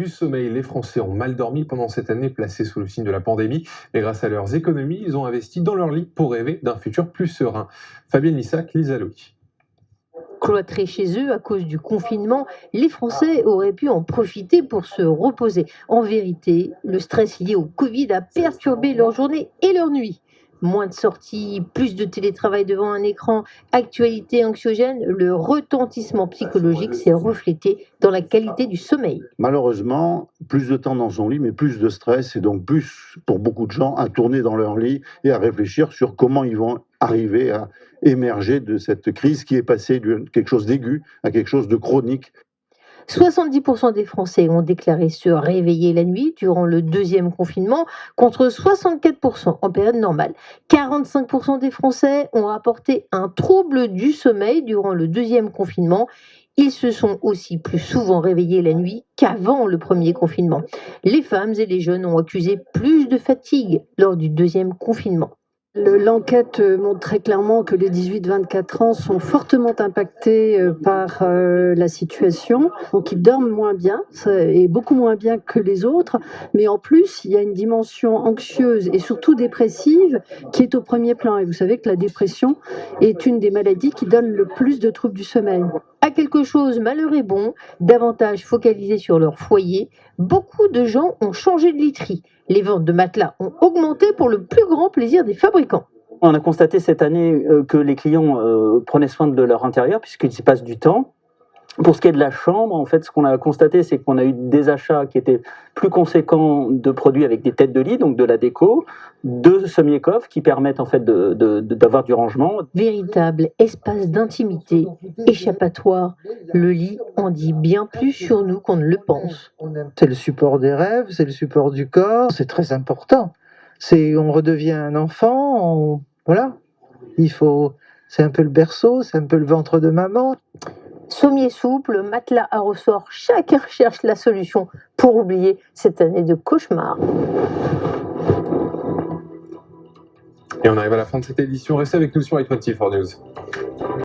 Du sommeil, les Français ont mal dormi pendant cette année placée sous le signe de la pandémie, mais grâce à leurs économies, ils ont investi dans leur lit pour rêver d'un futur plus serein. Fabienne Lissac, Lisa Louis. Cloîtrés chez eux à cause du confinement, les Français auraient pu en profiter pour se reposer. En vérité, le stress lié au Covid a perturbé leur journée et leur nuit. Moins de sorties, plus de télétravail devant un écran, actualité anxiogène, le retentissement psychologique s'est reflété dans la qualité du sommeil. Malheureusement, plus de temps dans son lit, mais plus de stress et donc plus, pour beaucoup de gens, à tourner dans leur lit et à réfléchir sur comment ils vont arriver à émerger de cette crise qui est passée de quelque chose d'aigu à quelque chose de chronique. 70% des Français ont déclaré se réveiller la nuit durant le deuxième confinement, contre 64% en période normale. 45% des Français ont rapporté un trouble du sommeil durant le deuxième confinement. Ils se sont aussi plus souvent réveillés la nuit qu'avant le premier confinement. Les femmes et les jeunes ont accusé plus de fatigue lors du deuxième confinement. L'enquête montre très clairement que les 18-24 ans sont fortement impactés par la situation. Donc ils dorment moins bien, et beaucoup moins bien que les autres. Mais en plus, il y a une dimension anxieuse et surtout dépressive qui est au premier plan. Et vous savez que la dépression est une des maladies qui donne le plus de troubles du sommeil. À quelque chose, malheur est bon, davantage focalisés sur leur foyer, beaucoup de gens ont changé de literie. Les ventes de matelas ont augmenté pour le plus grand plaisir des fabricants. On a constaté cette année que les clients prenaient soin de leur intérieur puisqu'ils y passent du temps. Pour ce qui est de la chambre, en fait, ce qu'on a constaté, c'est qu'on a eu des achats qui étaient plus conséquents de produits avec des têtes de lit, donc de la déco, de sommiers-coffres qui permettent en fait d'avoir du rangement. Véritable espace d'intimité, échappatoire. Le lit en dit bien plus sur nous qu'on ne le pense. C'est le support des rêves, c'est le support du corps, c'est très important. On redevient un enfant, voilà. C'est un peu le berceau, c'est un peu le ventre de maman. Sommier souple, matelas à ressort, chacun cherche la solution pour oublier cette année de cauchemar. Et on arrive à la fin de cette édition. Restez avec nous sur i24 News.